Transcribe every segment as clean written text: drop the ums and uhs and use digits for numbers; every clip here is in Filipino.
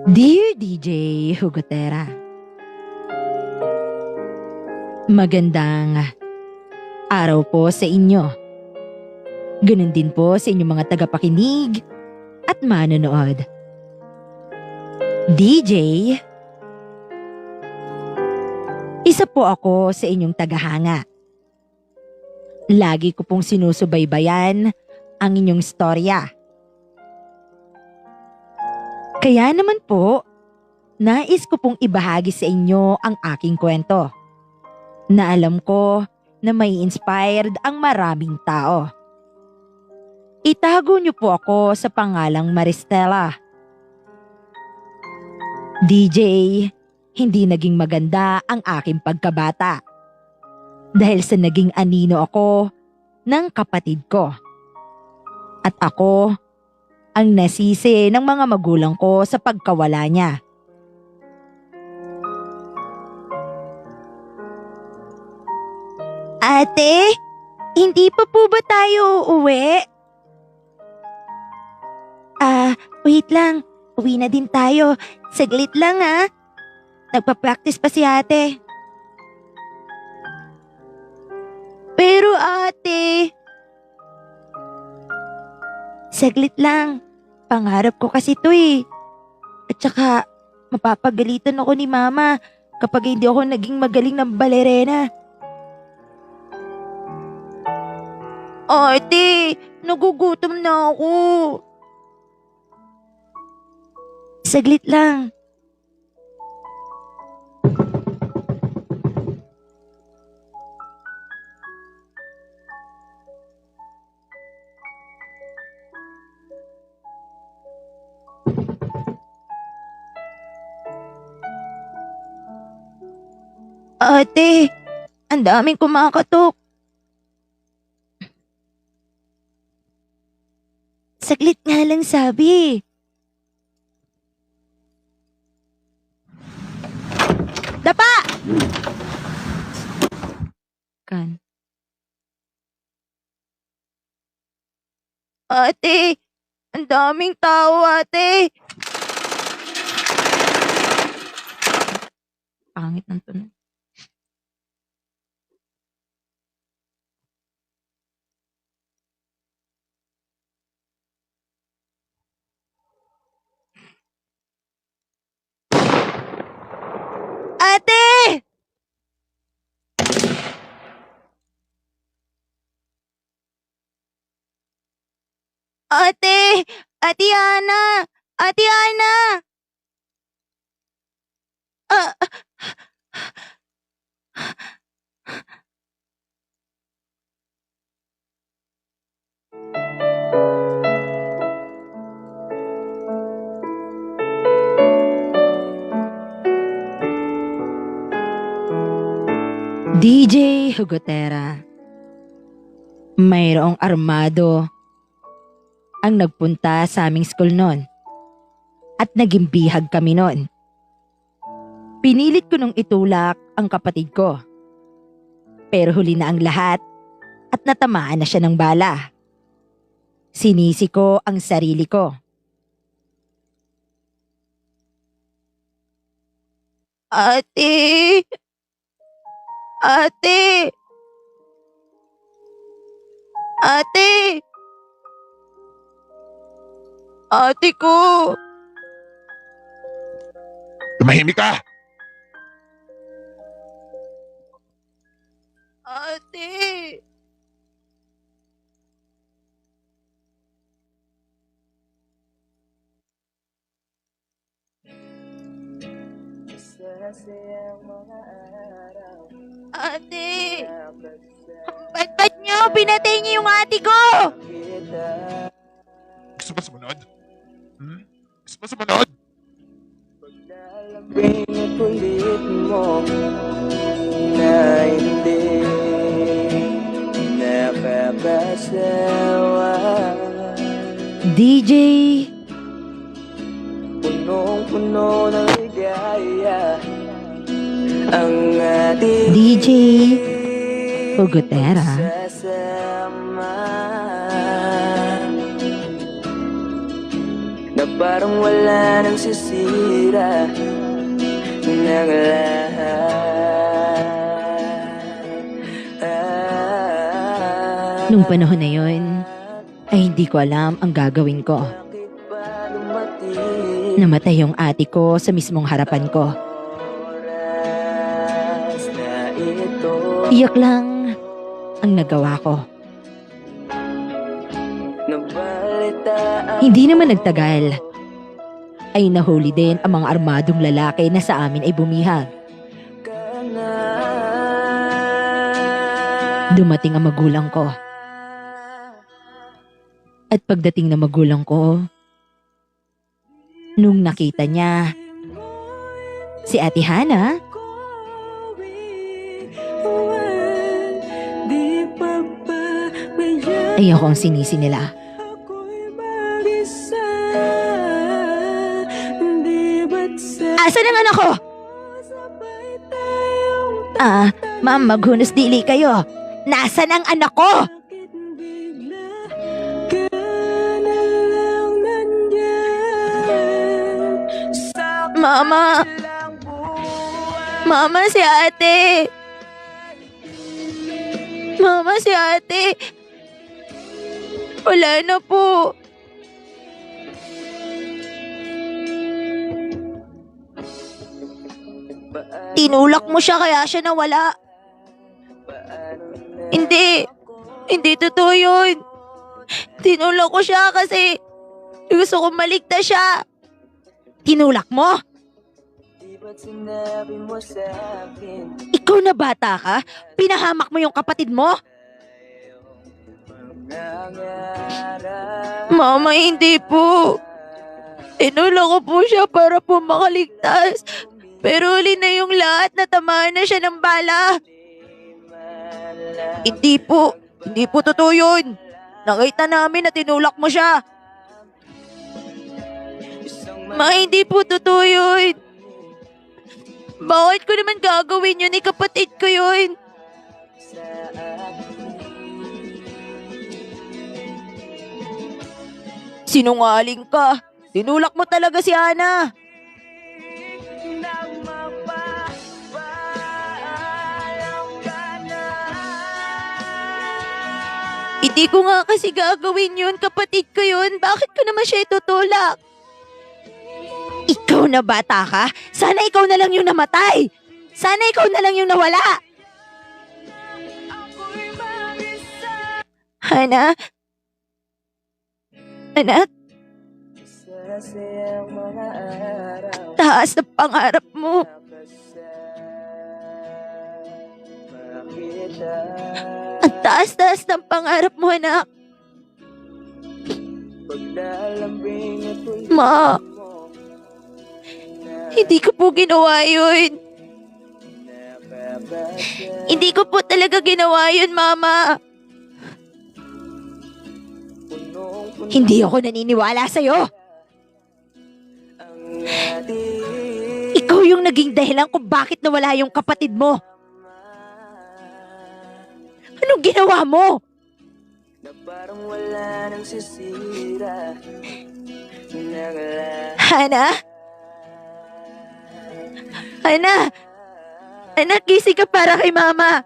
Dear DJ Hugotera, magandang araw po sa inyo. Ganun din po sa inyong mga tagapakinig at manonood. DJ, isa po ako sa inyong tagahanga. Lagi ko pong sinusubaybayan ang inyong storya. Kaya naman po, nais ko pong ibahagi sa inyo ang aking kwento na alam ko na may inspired ang maraming tao. Itago niyo po ako sa pangalang Maristela. DJ, hindi naging maganda ang aking pagkabata dahil sa naging anino ako ng kapatid ko. At ako ang nasisi ng mga magulang ko sa pagkawala niya. Ate, hindi pa po ba tayo uuwi? Wait lang. Uwi na din tayo. Saglit lang ha. Nagpa-practice pa si ate. Pero ate, saglit lang. Pangarap ko kasi to eh. At saka, mapapagalitan ako ni mama kapag hindi ako naging magaling ng balerena. Ate, nagugutom na ako. Saglit lang. Ate, ang daming kumakatok. Saglit nga lang sabi. Dapa! Kan. Ate, ang daming tao ate. Pangit ng tunog. Ate! Ate! Ate Ana! Ate Ana! Ah, DJ Hugotera, mayroong armado ang nagpunta sa aming school noon at naging bihag kami noon. Pinilit ko nung itulak ang kapatid ko. Pero huli na ang lahat at natamaan na siya ng bala. Sinisi ko ang sarili ko. Ate! Ate! Ate! Ate ko! Tumahimik ka! Ate! Ate! Ang bad niyo! Pinatay niyo yung ate ko! Gusto ba sumunod? Gusto ba sumunod? Pinulit mo na hindi nakakasawa. DJ Punong-puno ng ligaya ang ating DJ Hugotera. sasama. parang wala nang sisira ng lahat. Nung panahon na yun, ay hindi ko alam ang gagawin ko. Bakit ba dumating Namatay yung ate ko sa mismong harapan ko. oras na ito? Iyak lang ang nagawa ko. Nabalitaan Hindi naman nagtagal. Ay nahuli din ang mga armadong lalaki na sa amin ay bumihag. ka na. Dumating ang magulang ko. At pagdating ng magulang ko, nung nakita niya si Ate Hana, ay ako ang sinisi nila. Asan ang anak ko? Ma'am, maghunos dili kayo. Nasaan ang anak ko? Mama! Mama, si ate! Mama, si ate! Wala na po. Tinulak mo siya kaya siya nawala. Hindi. Hindi totoo yun. Tinulak ko siya kasi gusto kong maligtas siya. Tinulak mo? Di ba't sinabi mo sa akin Ikaw na bata ka? Pinahamak mo yung kapatid mo? nangarap? Mama, hindi po. Tinulak ko po siya para po makaligtas. Pero huli na yung lahat, natamaan na siya ng bala. Hindi po. Hindi po totoo yun. Nakita namin na tinulak mo siya. Ma, hindi po totoo yun. Bakit ko naman gagawin yun? Kapatid ko yun. Sinungaling ka. Tinulak mo talaga si Ana. Hindi ko nga kasi gagawin yun. Kapatid ko yun. Bakit ko naman siya itutulak? Ikaw na bata ka? Sana ikaw na lang yung namatay. Sana ikaw na lang yung nawala. Hana? Anak, Sasayang mga araw taas na pangarap mo. makita. Ang taas-taas ng pangarap mo, anak. Paglalambing at ulit Ma, mo hindi ko po ginawa yun. napapasa. Hindi ko po talaga ginawa yun, Mama. Punong-puno Hindi ako naniniwala sa'yo. ang ating Ikaw yung naging dahilan kung bakit nawala yung kapatid mo. Anong ginawa mo? na parang wala nang sisira ng lahat. Hana? Hana? Anak, gising ka para kay Mama.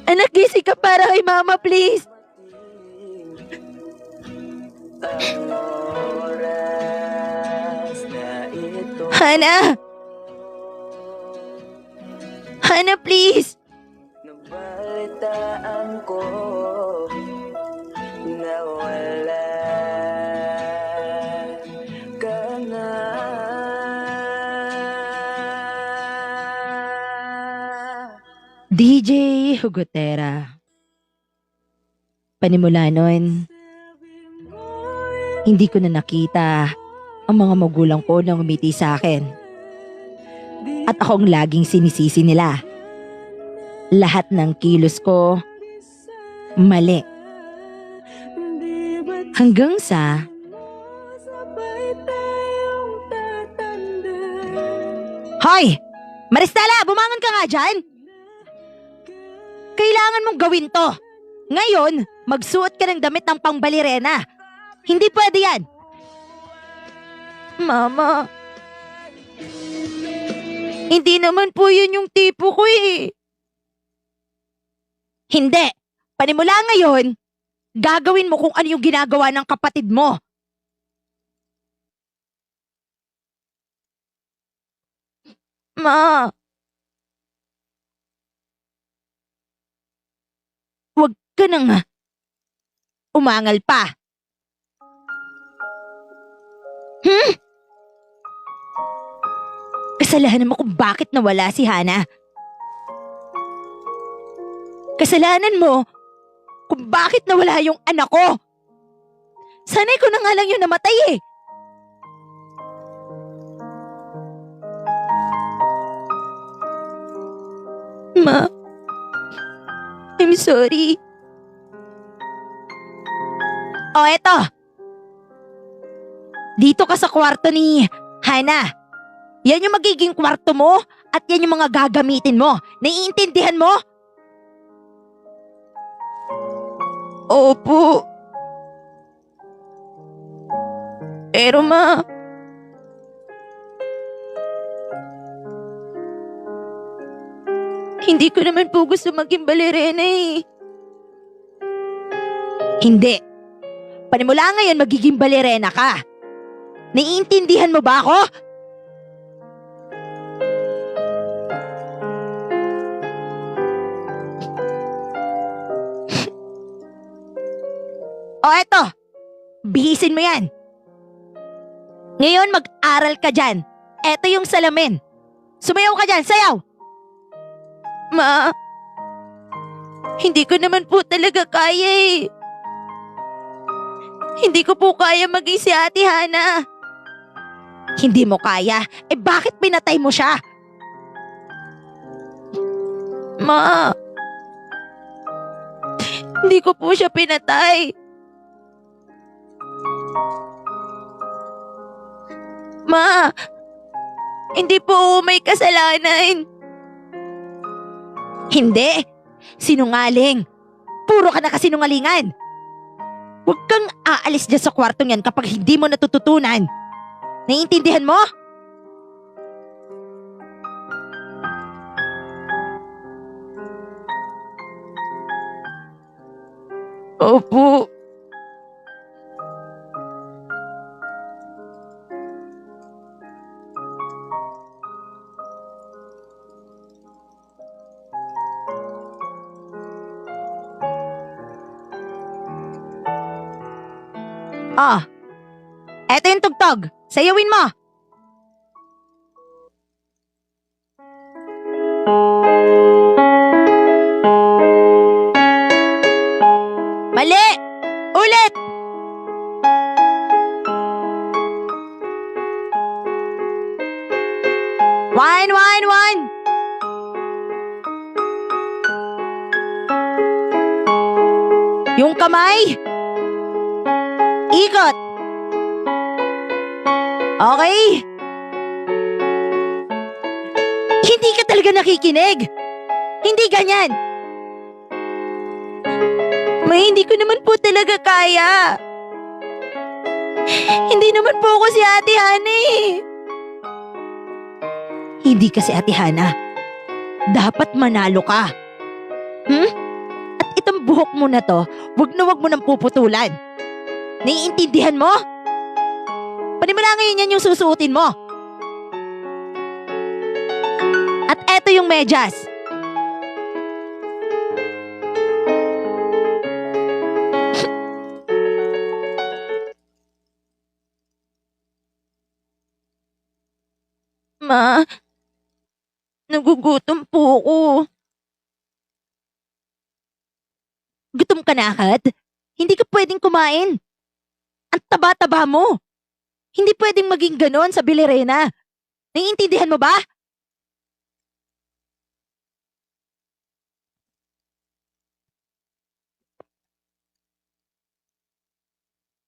Anak, gising ka para kay Mama, please. Ang oras na ito Hana? Hana, please. nabalitaan ko na wala ka na. DJ Hugotera. Panimula nun, hindi ko na nakita ang mga magulang ko na umiti sa akin. At ako ang laging sinisisi nila. Lahat ng kilos ko, mali. Hanggang sa Hoy! Maristela, bumangon ka nga dyan! Kailangan mong gawin to. Ngayon, magsuot ka ng damit ng pangbalirena. Hindi pwede yan. Mama, hindi naman po yun yung tipo ko eh. Hindi. Panimula ngayon, gagawin mo kung ano yung ginagawa ng kapatid mo. Ma, huwag ka nang umangal pa. Kasalanan mo kung bakit nawala si Hana. Kasalanan mo kung bakit nawala yung anak ko. Sanay ko na nga lang yung namatay eh. Ma, I'm sorry. O eto. Dito ka sa kwarto ni Hana. Yan yung magiging kwarto mo at yan yung mga gagamitin mo. Naiintindihan mo? Opo. Pero ma, hindi ko naman po gusto maging balerena eh. Hindi. Panimula ngayon magiging balerena ka. Naiintindihan mo ba ako? O eto, bihisin mo yan. Ngayon mag-aral ka dyan. Eto yung salamin. Sumayaw ka dyan, sayaw! Ma, hindi ko naman po talaga kaya eh. Hindi ko po kaya maging si Ate Hana. Hindi mo kaya? Eh bakit pinatay mo siya? Ma, hindi ko po siya pinatay. Ma, hindi po may kasalanan. Hindi. Sinungaling. Puro ka na kasinungalingan. Huwag kang aalis dyan sa kwartong yan kapag hindi mo natututunan. Naiintindihan mo? Opo. Ah, eto yung tugtog. Sayawin mo. Mali! Ulit! One. Yung kamay. Ikot. Okay. Hindi ka talaga nakikinig. Hindi ganyan. May hindi ko naman po talaga kaya. Hindi naman po ako si Ate Hana eh. Hindi ka si Ate Hana. Dapat manalo ka. At itong buhok mo na to, wag mo nang puputulan. Naiintindihan mo? Panimula ngayon yan yung susuotin mo. At eto yung medyas. Ma, nagugutom po ako. Gutom ka na agad? Hindi ka pwedeng kumain. Ang taba-taba mo. Hindi pwedeng maging ganon sa Bilerena. Naiintindihan mo ba?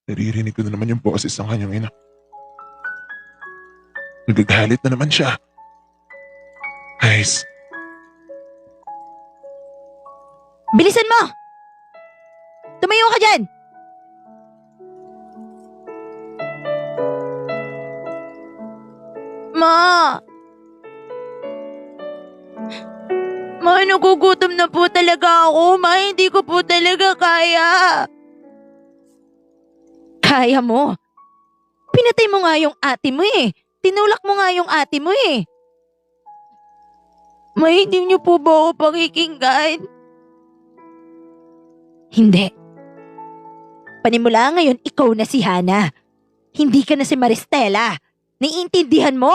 Naririnig ko na naman yung boses ng kanyang ina. Nagagalit na naman siya. Guys, Bilisan mo! Tumayo ka dyan! Ma, nagugutom na po talaga ako. Ma, hindi ko po talaga kaya. Kaya mo? Pinatay mo nga yung ate mo eh. Tinulak mo nga yung ate mo eh. Ma, hindi niyo po ba ako pakikinggan? Hindi. Panimula ngayon, ikaw na si Hana. Hindi ka na si Maristela. Naiintindihan mo?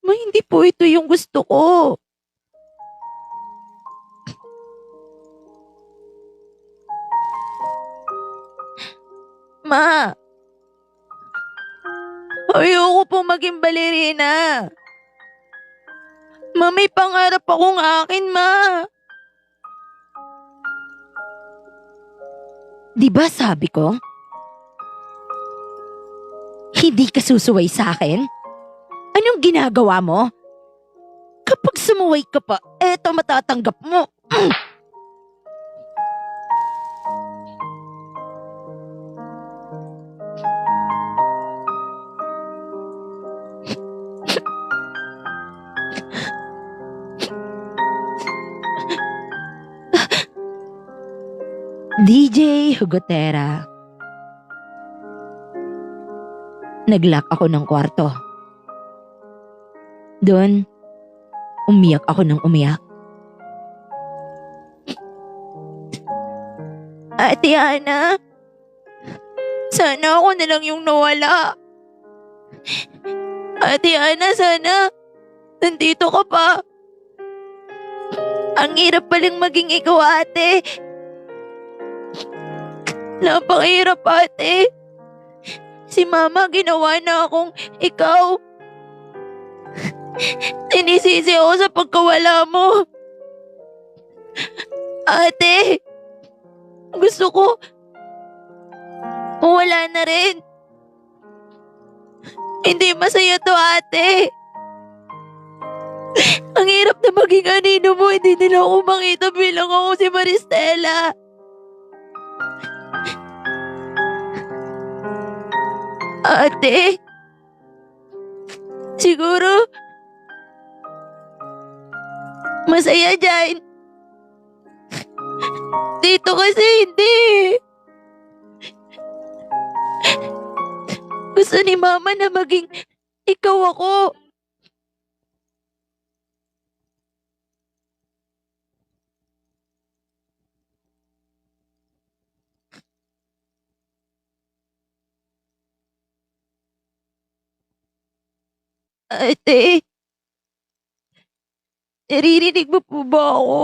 Ma, hindi po ito yung gusto ko. Ma, ayoko po maging balerina. Ma, may pangarap akong akin, ma. Di ba sabi ko? Hindi ka susuway sa akin? Anong ginagawa mo? Kapag sumuway ka pa, eto matatanggap mo. DJ Hugotera. Nag-lock ako ng kwarto. Doon, umiyak ako ng umiyak. Ate Ana, sana ako na lang yung nawala. Ate Ana, sana nandito ka pa. Ang hirap palang maging ikaw, ate. Napakahirap, ate. Si mama ginawa na akong ikaw. Sinisisi ako sa pagkawala mo. Ate, gusto ko wala na rin. Hindi masaya to, ate. Ang hirap na maging anino mo, hindi nila ako makita bilang ako si Maristela. Ate, siguro masaya dyan. Dito kasi hindi. Gusto ni mama na maging ikaw ako. Ate, naririnig mo po ba ako?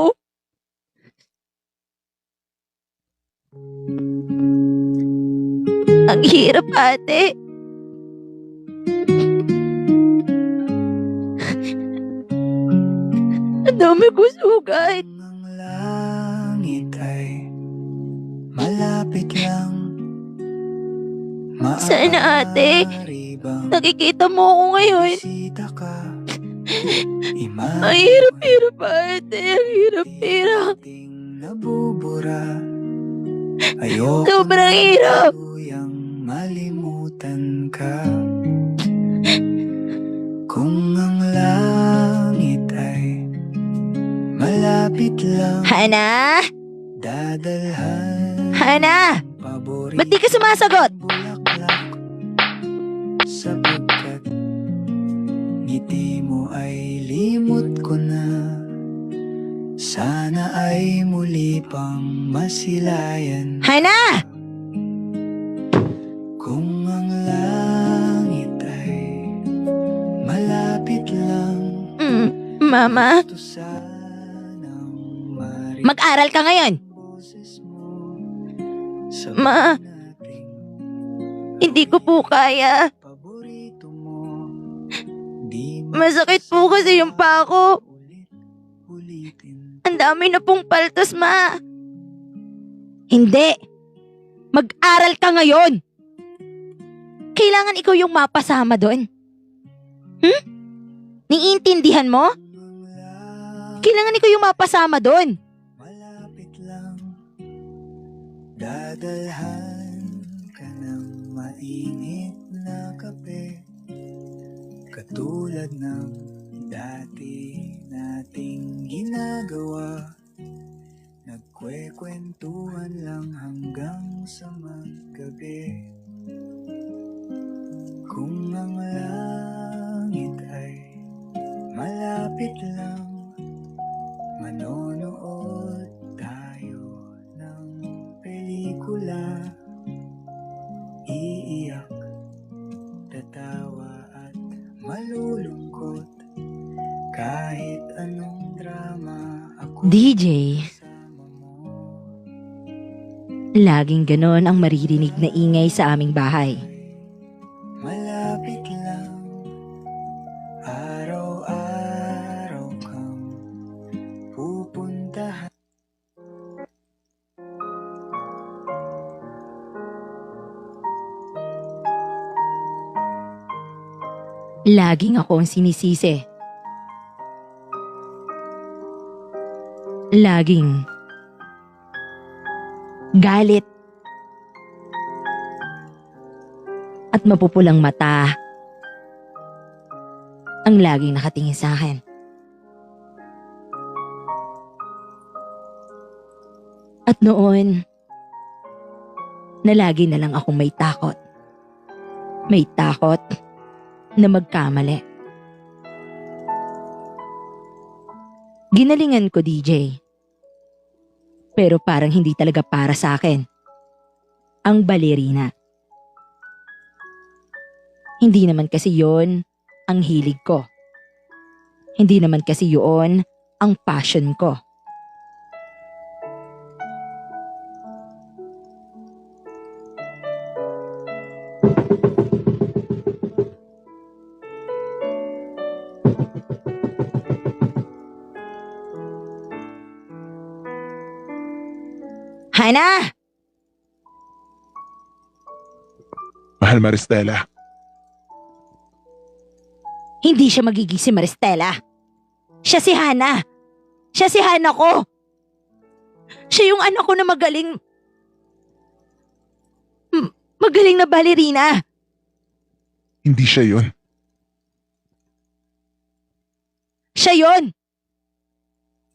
Ang hirap, ate. Ang dami ko sugat. Ang langit ay malapit lang. Sana, ate, Maaari bang nakikita mo ako ngayon. bisita ka? Ang hirap-hirap, ate. Ang hirap-hirap. Ting nabubura. Ayoko Sobrang hirap. tuluyang malimutan ka. Kung ang langit ay malapit lang, Hana? dadalhan Hana? paborito Ba't di ka sumasagot? bulaklak. Sapagkat ngiti mo ay limot ko na. Sana ay muli pang masilayan Hana! kung ang langit ay malapit lang. Mama, Gusto sanang marinig mag-aral ka ngayon. boses mo. Ma, Nating hindi ko po kaya. paborito mo. Di Masakit po kasi yung paa ko. ulit-ulitin. Ang dami na pong paltos, ma. Hindi. Mag-aral ka ngayon. Kailangan ikaw yung mapasama doon. Niintindihan mo? Kailangan ikaw yung mapasama doon. Malapit lang, dadalhan ka ng mainit na kape, katulad ng dati nating ginagawa. Nagkwekwentuhan lang hanggang sa maggabi. Kung ang langit ay malapit lang, manonood tayo ng pelikula. Iiyak, tatawa at malulungkot. Kahit anong drama, ako DJ, kasama mo. laging ganon ang maririnig na ingay sa aming bahay. Malapit lang, araw-araw kang pupuntahan. Laging ako ang sinisisi. Laging galit at mapupulang mata ang laging nakatingin sa akin. At noon, na lagi na lang akong may takot. May takot na magkamali. Ginalingan ko, DJ. Pero parang hindi talaga para sa akin. Ang balerina. Hindi naman kasi yon ang hilig ko. Hindi naman kasi yon ang passion ko. Hana! Mahal Maristela, Hindi siya magiging si Maristela. Siya si Hana. Siya si Hana ko. Siya yung anak ko na magaling... magaling na balerina. hindi siya yun. Siya yon.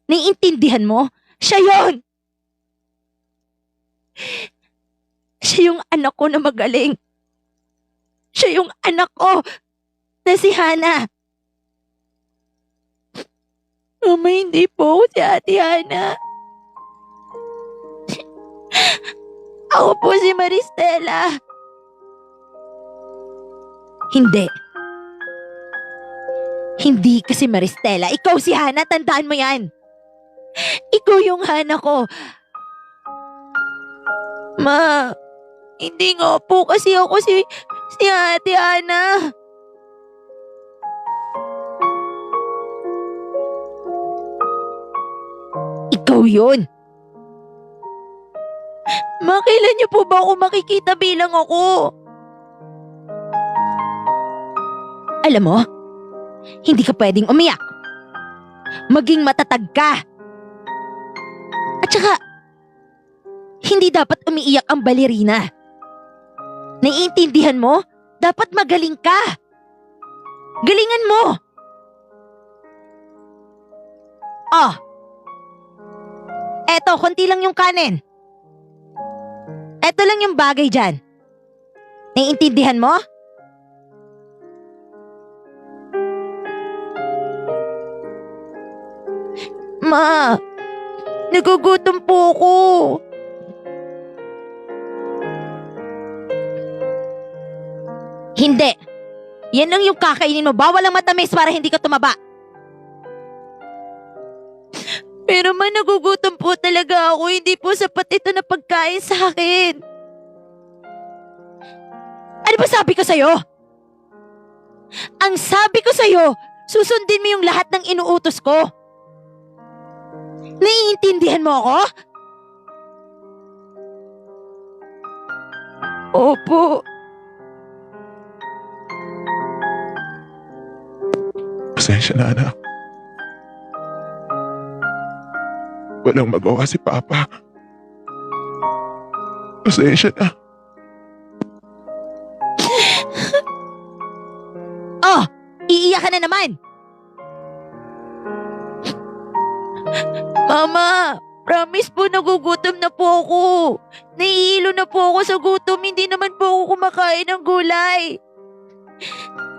Naiintindihan mo? Siya yon. Siya yung anak ko na magaling. Siya yung anak ko na si Hana. Mama, hindi po ako si Ate Hana. Ako po si Maristela. Hindi. Hindi kasi Maristela. Ikaw si Hana, tandaan mo yan. Ikaw yung Hana ko. Ma, hindi nga po kasi ako si Ate Hana. Ikaw yun. Ma, kailan niyo po ba ako makikita bilang ako? Alam mo, hindi ka pwedeng umiyak. Maging matatag ka. At saka, hindi dapat umiiyak ang balerina. Naiintindihan mo? Dapat magaling ka. Galingan mo. Ah. Eto, konti lang yung kanin. Eto lang yung bagay dyan. Naiintindihan mo? Ma, nagugutom po ako. Hindi. Yan lang yung kakainin mo. Bawal ang matamis para hindi ka tumaba. Pero ma, nagugutom po talaga ako. Hindi po sapat ito na pagkain sa akin. Ano ba sabi ko sa'yo? Ang sabi ko sa'yo, susundin mo yung lahat ng inuutos ko. Naiintindihan mo ako? Opo. Pasensya na, anak. Walang magawa si Papa. Pasensya na. Oh, iiyak ka na naman. Mama, promise po nagugutom na po ako. Nahihilo na po ako sa gutom, hindi naman po ako kumakain ng gulay.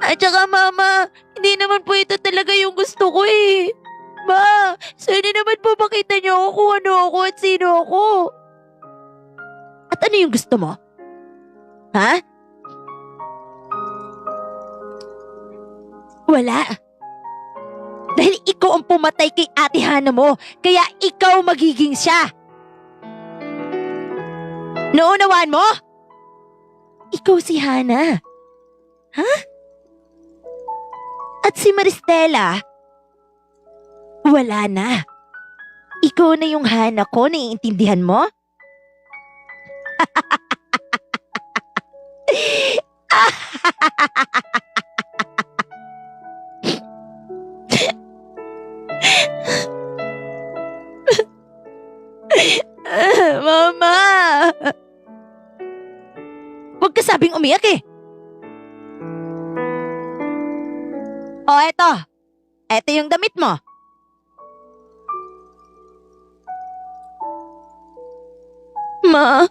At saka mama, hindi naman po ito talaga yung gusto ko eh. Ma, sana naman po makita niyo ako kung ano ako at sino ako. At ano yung gusto mo? Ha? Wala. Dahil ikaw ang pumatay kay Ate Hana mo, kaya ikaw magiging siya. Naunawaan mo? Ikaw si Hana. Ha? At si Maristela, wala na. Ikaw na yung Hana ko, naiintindihan mo? Mama! Huwag ka sabing umiyak eh. O eto. Eto yung damit mo. Ma,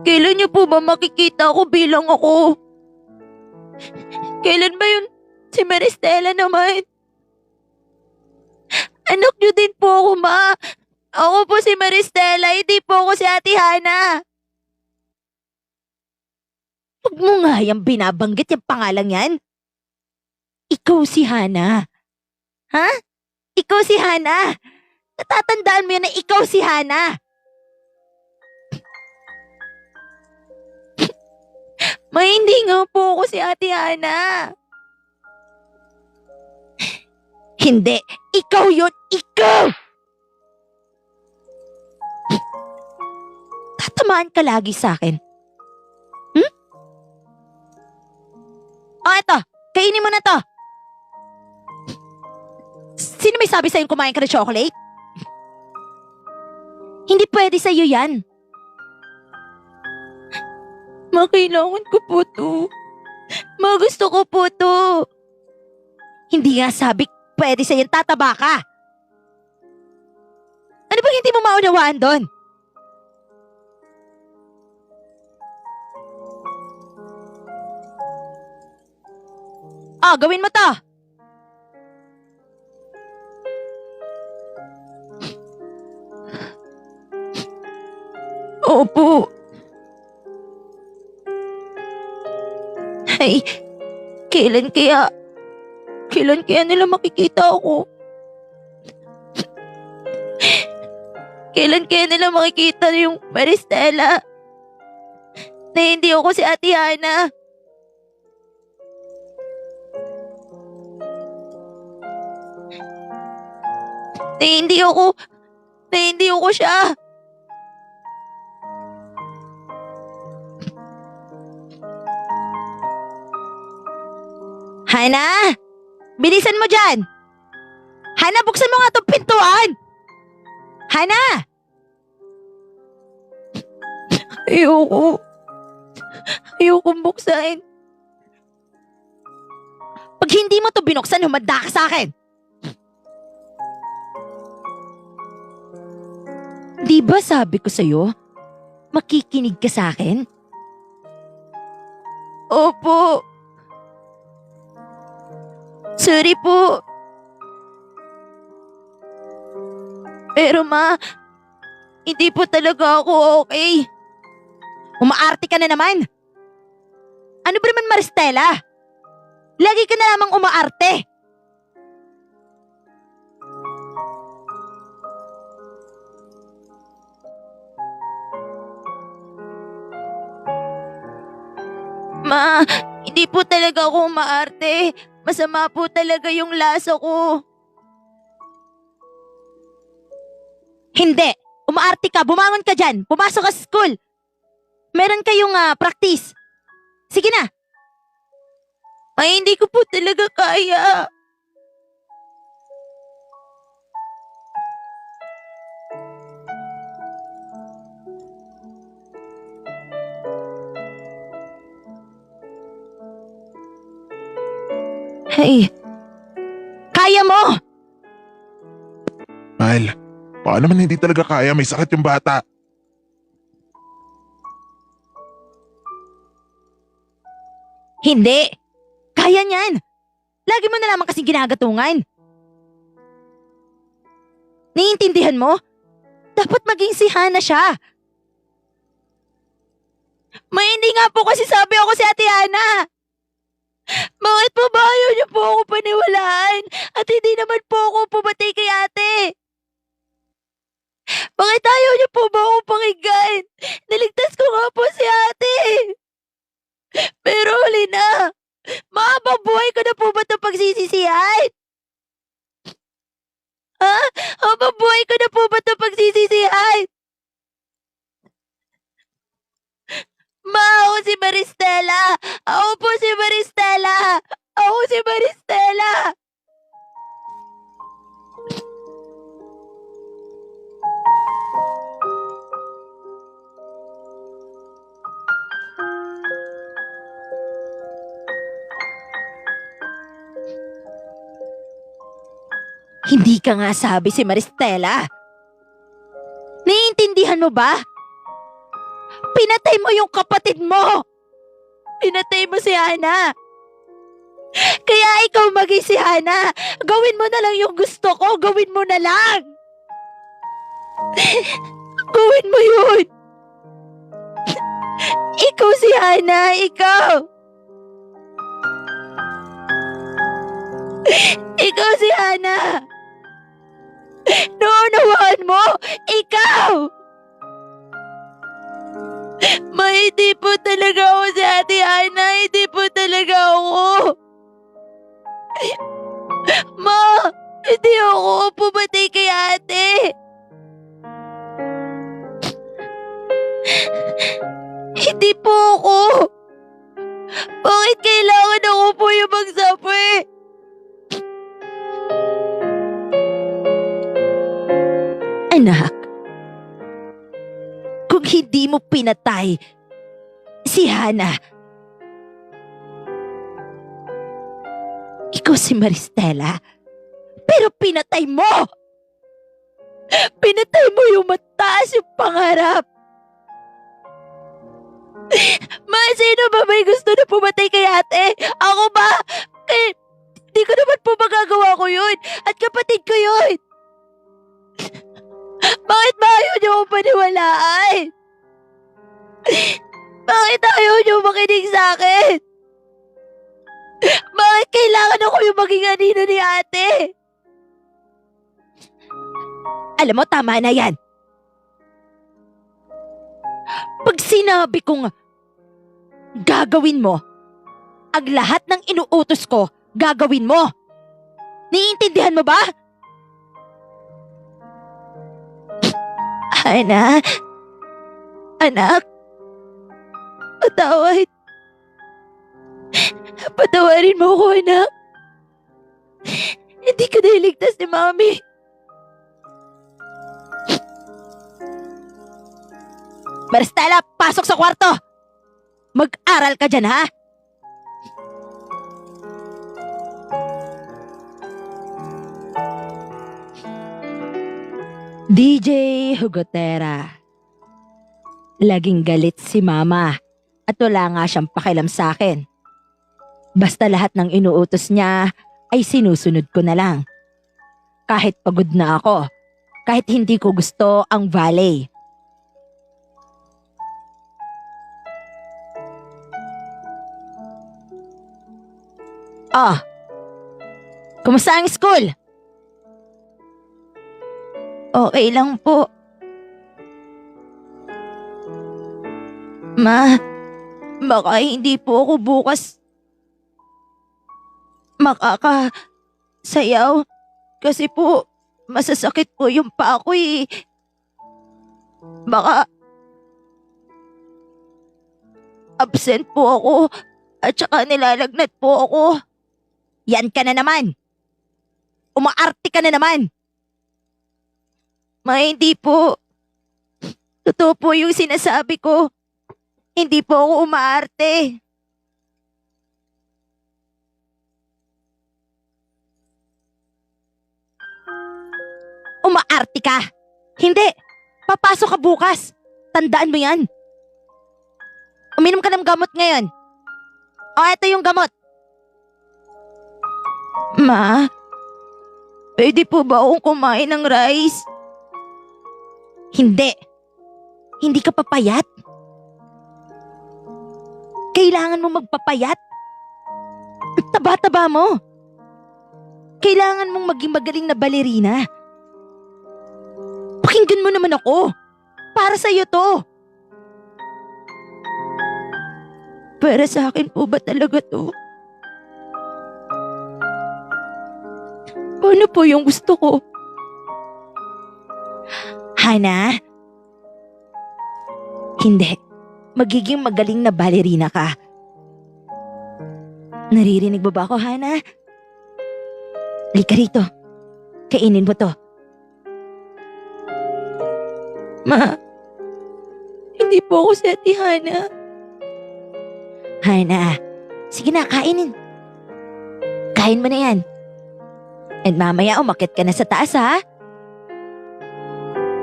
kailan niyo po ba makikita ako bilang ako? Kailan ba yun si Maristela naman? Anak niyo din po ako, ma. Ako po si Maristela, hindi po ako si Ate Hana. Huwag mo nga yung binabanggit yung pangalan yan. Ikaw si Hana. Ha? Ikaw si Hana. Natatandaan mo yan na ikaw si Hana. Hindi nga po ako si Ate Hana. Hindi. Ikaw yun. Ikaw! Tatamaan ka lagi sa akin. O eto, kainin mo na to. Sino may sabi sa'yo kumain ka ng chocolate? Hindi pwede sa'yo yan. Ma, kailangan ko po to. Ma, gusto ko po to. Hindi nga sabi pwede sa'yo, tataba ka. Ano bang hindi mo maunawaan doon? Gawin mo to. Opo. Ay, kailan kaya nila makikita ako? Kailan kaya nila makikita yung Maristela? Na hindi ako si Ate Hana? Na hindi ako siya. Hana! Bilisan mo dyan! Hana, buksan mo nga itong pintuan! Hana! Ayokong buksan. Pag hindi mo to binuksan, humanda ka sa akin. Di ba sabi ko sa'yo, makikinig ka sa akin? Opo. Sorry po. Pero ma, hindi po talaga ako okay. Umaarte ka na naman. Ano ba naman, Maristela? Lagi ka na lamang umaarte. Ma, hindi po talaga ako umaarte. Masama po talaga yung lasa ko. Hindi. Umaarte ka. Bumangon ka dyan. Pumasok ka sa school. Meron kayong practice. Sige na. Ay, hindi ko po talaga kaya. Hey, kaya mo! mahal. Baka naman hindi talaga kaya, may sakit yung bata. Hindi! Kaya niyan! Lagi mo na lamang kasing ginagatungan. Naiintindihan mo? Dapat maging si Hana siya. May hindi nga po kasi sabi ako si Ate Hana. Bakit po ba ayaw niyo po ako paniwalaan? At hindi naman po ako pumatay kay ate? Bakit ayaw niyo po ba ako pakinggan? Niligtas ko nga po si ate. Pero huli na. Mahabang buhay ko na po ba itong pagsisisihan? Ha? Habang buhay ko na po ba itong pagsisisihan? Ma, ako si Maristela! Ako po si Maristela! Ako si Maristela! Hindi ka nga sabi si Maristela. Naiintindihan mo ba? Pinatay mo yung kapatid mo! Pinatay mo si Hana! Kaya ikaw maging si Hana! Gawin mo na lang yung gusto ko! Gawin mo na lang! Gawin mo yun! Ikaw si Hana! Ikaw! Ikaw si Hana! Naunawaan mo! Ikaw! Hindi po talaga ako si Ate Hana. Hindi po talaga ako. Ma, hindi ako pumatay kay ate. Hindi po ako. Bakit kailangan ako po yung magsabi? Anak, kung hindi mo pinatay si Hana, ikaw si Maristela, pero pinatay mo! Pinatay mo yung mataas yung pangarap! Ma, sino ba may gusto na pumatay kay ate? Ako ba? Eh, di ko naman po magagawa ko yun. At kapatid ko yun. Bakit ba ayaw niyo akong paniwalaan? Bakit ayaw niyo makinig sa akin? Bakit kailangan ako yung maging anino ni ate? Alam mo, tama na yan. Pag sinabi kong gagawin mo, ang lahat ng inuutos ko, gagawin mo. Naiintindihan mo ba? Anak, patawarin mo ko, anak. Hindi ka nailigtas ni Mami. Maristela, pasok sa kwarto! Mag-aral ka dyan, ha? DJ Hugotera. Laging galit si Mama at wala nga siyang pakialam sa akin. Basta lahat ng inuutos niya ay sinusunod ko na lang. Kahit pagod na ako, kahit hindi ko gusto ang valet. Kumusta ang school? Okay lang po. Ma, baka hindi po ako bukas makakasayaw kasi po masasakit po yung paa ko eh. Baka absent po ako at saka nilalagnat po ako. Yan ka na naman. Umaarte ka na naman. Ma, hindi po. Totoo po yung sinasabi ko. Hindi po ako umaarte. Umaarte ka. Hindi. Papasok ka bukas. Tandaan mo yan. Uminom ka ng gamot ngayon. O, eto yung gamot. Ma, pwede po ba akong kumain ng rice? Hindi. Hindi ka papayat. Kailangan mo magpapayat. Ang taba-taba mo. Kailangan mong maging magaling na balerina. Pakinggan mo naman ako. Para sa'yo to. Para sa akin po ba talaga to? Ano po yung gusto ko? Hana? Hindi. Magiging magaling na balerina ka. Naririnig mo ba ako, Hana? Halika rito. Kainin mo to. Ma, hindi po ako si Ate Hana. Hana, sige na, kainin. Kain mo na yan. And mamaya umakyat ka na sa taas, ha?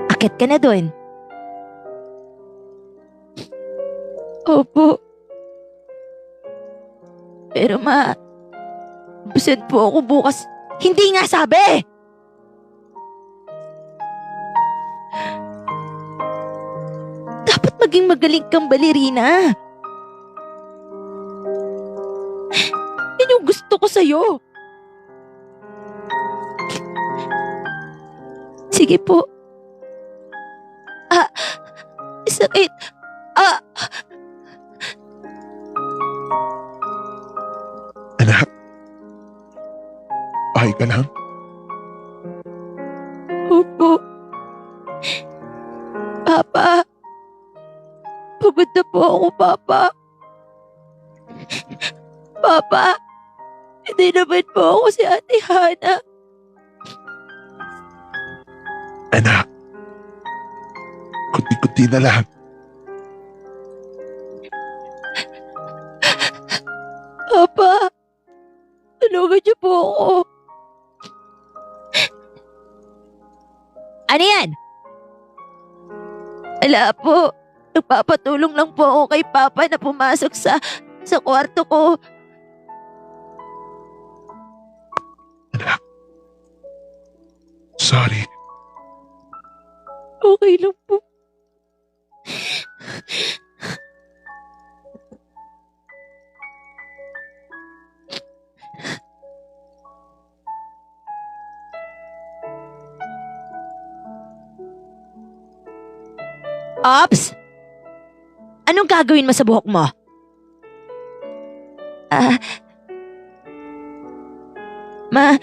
Akyat ka na dun. Opo. Pero ma, absent po ako bukas. Hindi nga sabi! Dapat maging magaling kang balerina. Yan yung gusto ko sa'yo. Sige po. Sakit. Anak. Okay ka lang? Opo. Papa. Pagod na po ako, Papa. Papa. Hindi naman po ako si Ate Hana. Anak. Kunti-kunti na lang. Papa. Tulungan niyo po ako. Ano yan? Wala po. Nagpapatulong lang po ako kay Papa na pumasok sa kwarto ko. Anak. Sorry. Okay lang po. Ops! Anong gagawin mo sa buhok mo? Ma...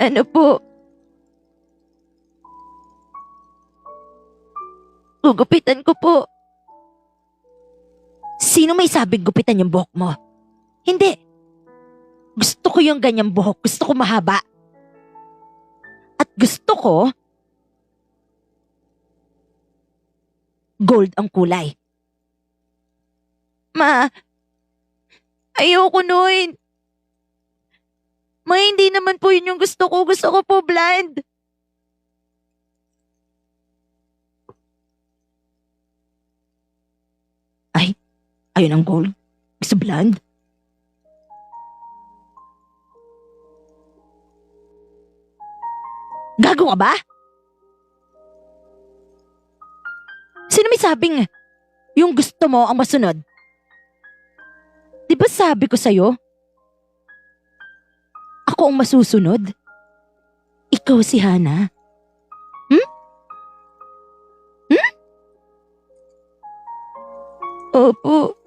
Ano po? Gugupitan ko po. Sino may sabing gupitan yung buhok mo? Hindi. Gusto ko yung ganyang buhok. Gusto ko mahaba. At gusto ko gold ang kulay. Ma, ayoko nun. Ma, hindi naman po yun yung gusto ko. Gusto ko po blonde. Ay, ayun ang gold. Gusto blonde? Gago ka ba? Sino may sabing yung gusto mo ang masunod? Di ba sabi ko sa'yo? Ako ang masusunod? Ikaw si Hana? Opo.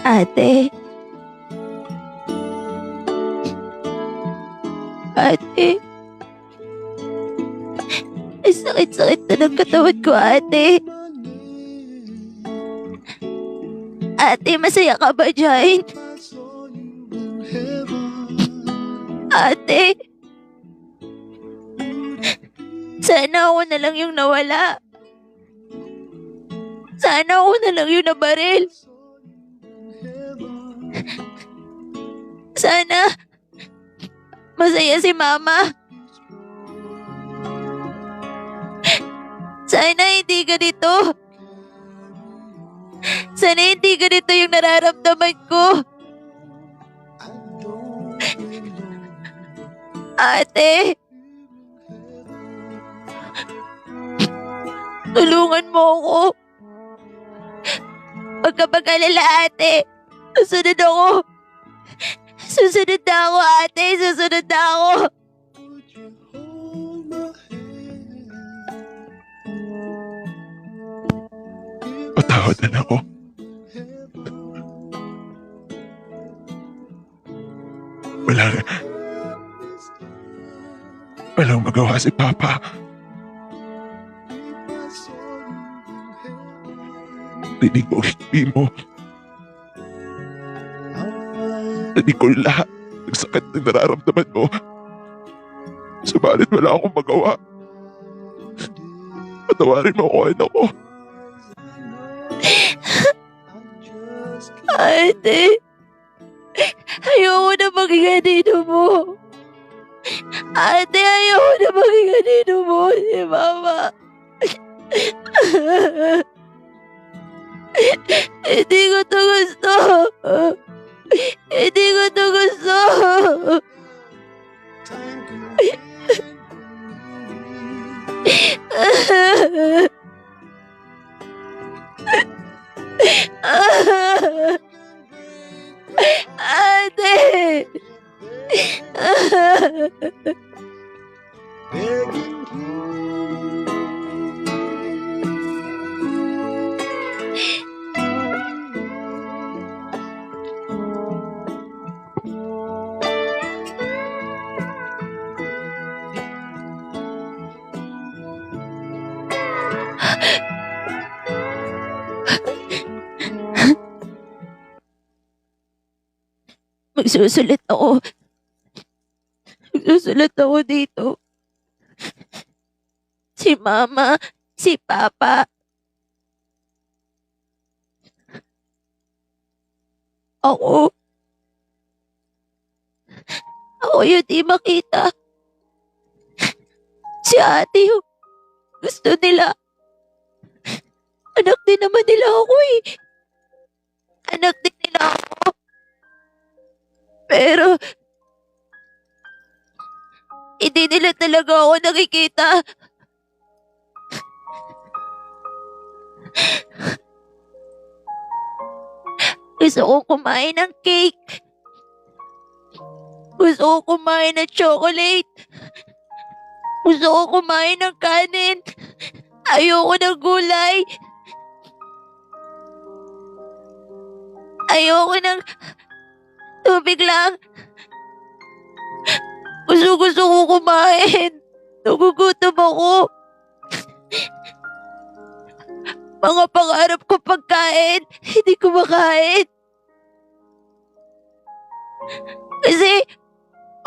Ate. Ate. Ay, sakit-sakit na ng katawan ko, ate. Ate, masaya ka ba dyan? Ate, sana ako na lang yung nawala. Sana ako na lang yung nabaril. Sana masaya si Mama. Sana hindi ganito. Sana hindi ganito yung nararamdaman ko. Ate, tulungan mo ako. Huwag ka mag-alala, ate. Susunod ako. Susunod na ako, ate. Susunod na ako. Patawad na ako. Walang magawa si Papa. Rinig mo ang hikbi mo. Rinig ko lahat ng sakit na nararamdaman mo. Subalit wala akong magawa. Patawarin mo ako, anak ko. Ate, ayoko na maging anino mo. Ate, ayoko na maging anino mo si Mama. Hindi ko to gusto. Hindi ko to gusto. Ate! Magsusulat ako. Magsusulat ako dito. Si Mama, si Papa. Ako. Ako yung di makita. Si ate yung gusto nila. Anak din naman nila ako eh. Anak din nila ako. Pero, hindi nila talaga ako nakikita. Gusto kong kumain ng cake. Gusto kong kumain ng chocolate. Gusto kong kumain ng kanin. Ayoko ng gulay. Ayoko ng tubig lang. Gusto ko kumain. Nagugutom ako. Mga pangarap ko pagkain, hindi ko makain. Kasi,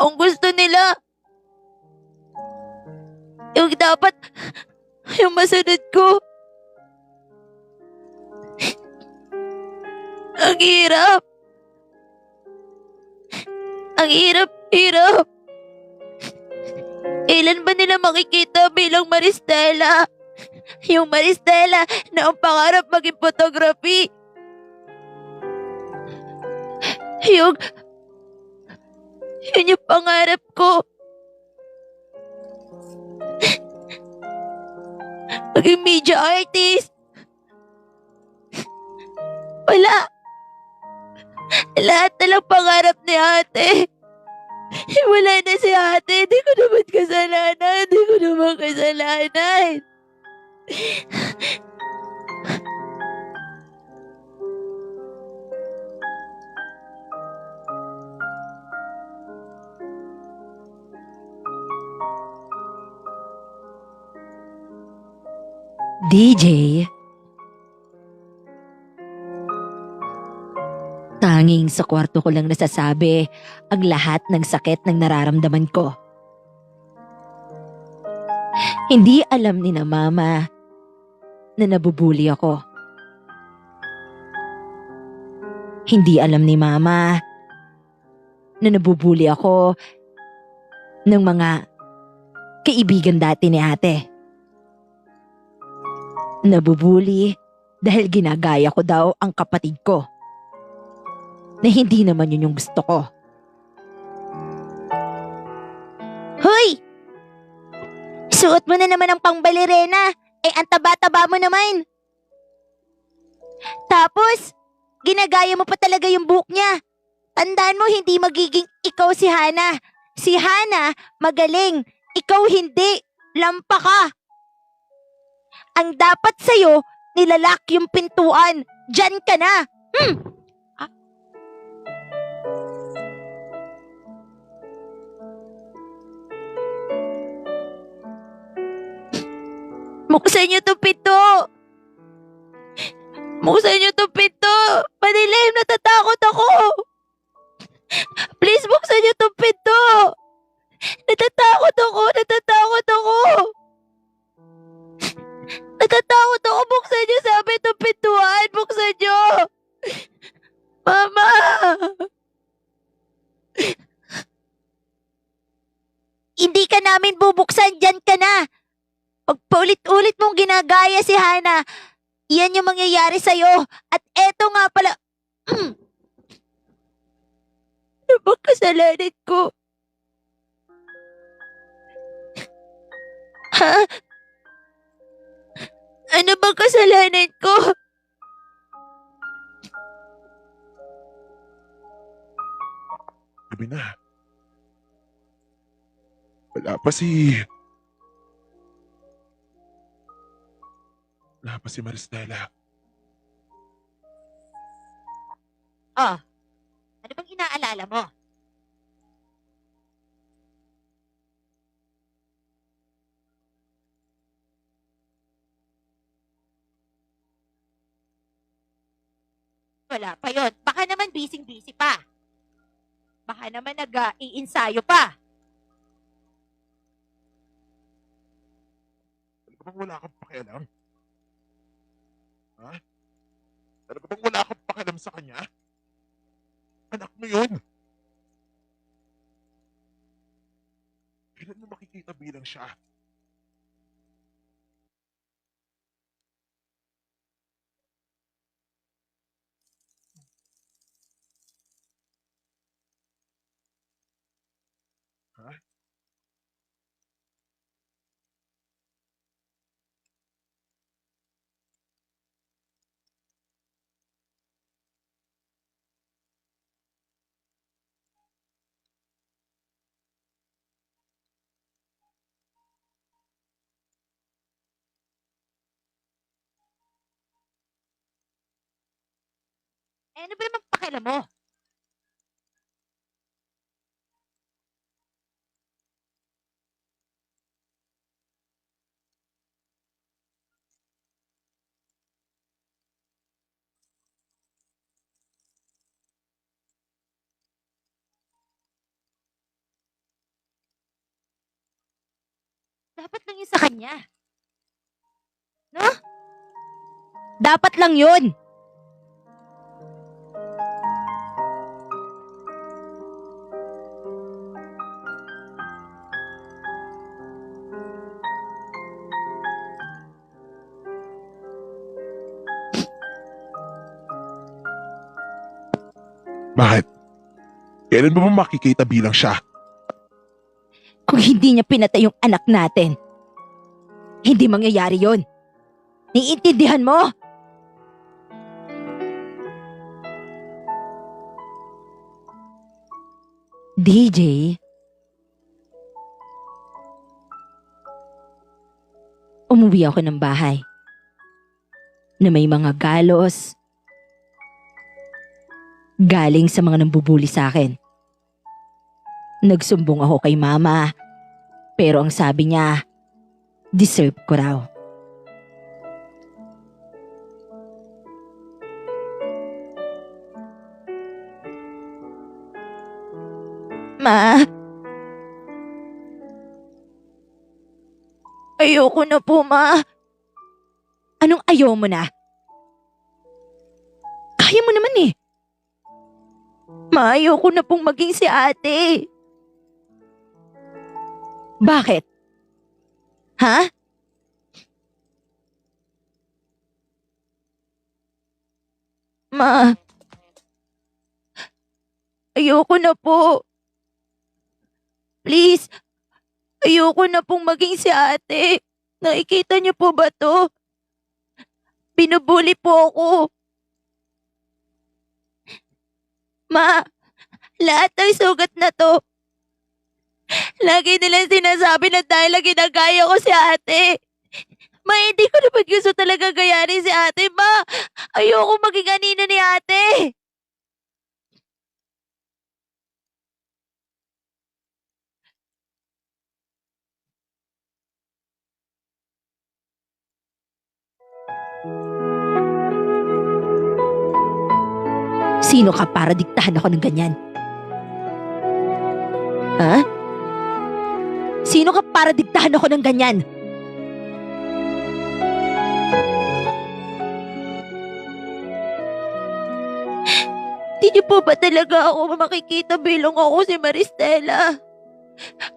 ang gusto nila, yung dapat, yung masunod ko. Ang hirap. Ang hirap. Kailan ba nila makikita bilang Maristela? Yung Maristela na ang pangarap maging photography. Yun yung pangarap ko. Maging media artist. Wala. Lahat na lang pangarap ni ate. Wala na si ate. Hindi ko naman kasalanan. DJ Tanging sa kwarto ko lang nasasabi ang lahat ng sakit ng nararamdaman ko. Hindi alam ni na mama na nabubuli ako. Hindi alam ni mama na nabubuli ako ng mga kaibigan dati ni ate. Nabubuli dahil ginagaya ko daw ang kapatid ko. Na hindi naman yun yung gusto ko. Hoy! Suot mo na naman ang pangbalirena. Ang taba-taba mo naman. Tapos, ginagaya mo pa talaga yung buhok niya. Tandaan mo, hindi magiging ikaw si Hana. Si Hana, magaling. Ikaw hindi. Lampa ka. Ang dapat sa'yo, nilalak yung pintuan. Diyan ka na. Buksan niyo to pinto! Buksan niyo to pinto! Madilim, natatakot ako! Please, buksan niyo to pinto! Natatakot ako! Natatakot ako! Natatakot ako! Buksan niyo sa amin itong pintuan! Buksan niyo! Mama! Hindi ka namin bubuksan! Diyan ka na! Pag paulit-ulit mong ginagaya si Hana, yan yung mangyayari sa'yo. At eto nga pala, ano bang kasalanan ko? Ha? Ano bang kasalanan ko? Gabi na. Wala pa si... Wala pa si Maristela. Oh, ano bang inaalala mo? Wala pa yon. Baka naman busy-busy pa. Baka naman nag-iinsayo pa. Ano bang wala kang pakialam? Ha? Ano bang wala kang pakialam sa kanya? Anak mo yun. Kailan mo makikita bilang siya? Ha? Ano ba naman pakialam mo? Dapat lang yun sa kanya. No? Dapat lang yun. Bakit? Kailan mo ba makikita bilang siya? Kung hindi niya pinatay yung anak natin, hindi mangyayari yon. Naiintindihan mo? DJ, umuwi ako ng bahay na may mga galos galing sa mga nambubuli sa akin. Nagsumbong ako kay mama, pero ang sabi niya, deserve ko raw. Ma, ayoko na po, Ma. Anong ayaw mo na? Kaya mo naman eh. Ma, ayoko na pong maging si ate. Bakit? Ha? Ma, ayoko na po. Please, ayoko na pong maging si ate. Nakikita niyo po ba to? Binubuli po ako. Ma, lahat ng sugat na to, lagi nilang sinasabi na dahil lang ginagaya ko si ate. Ma, hindi ko naman gusto talaga gayarin si ate, ma. Ayoko maging anino ni ate. Sino ka para diktahan ako ng ganyan? Ha? Sino ka para diktahan ako ng ganyan? Di niyo po ba talaga ako makikita bilang ako si Maristela?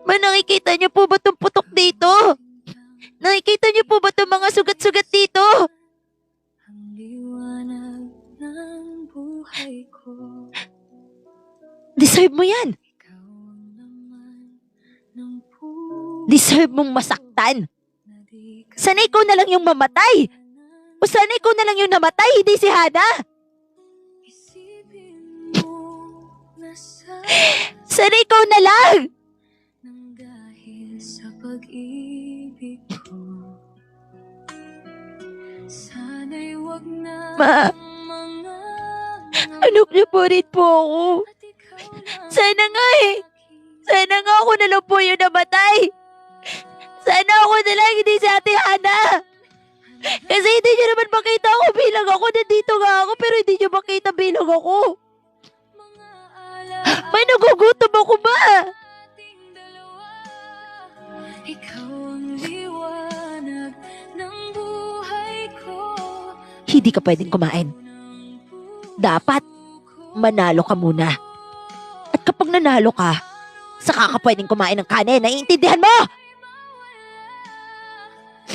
Nakikita niyo po ba itong putok dito? Nakikita niyo po ba itong mga sugat-sugat dito? Ang liwanag ng buhay ko. Deserve mo yan. Ikaw ang laman ng puso Deserve mong masaktan. na di ka Sana ikaw na lang yung mamatay. O sana ikaw na lang yung namatay, hindi si Hana. isipin mo na sa Sana ikaw na lang. nang dahil sa pag-ibig ko. Sana'y wag na Ma, mga anak niyo po rin po ako. at ikaw lang Sana nga eh. Sana nga ako na lang po yung namatay. Sana ako na lang, hindi si Ate Hana. Kasi hindi niyo naman makita ako bilang ako. Nandito nga ako pero hindi niyo makita bilang ako. mga ala May nagugutom ako ba? ating dalawa. Ikaw ang liwanag ng buhay ko. Hindi ka pwedeng kumain. Dapat manalo ka muna. At kapag nanalo ka, saka ka pwedeng kumain ng kanin. Naiintindihan mo?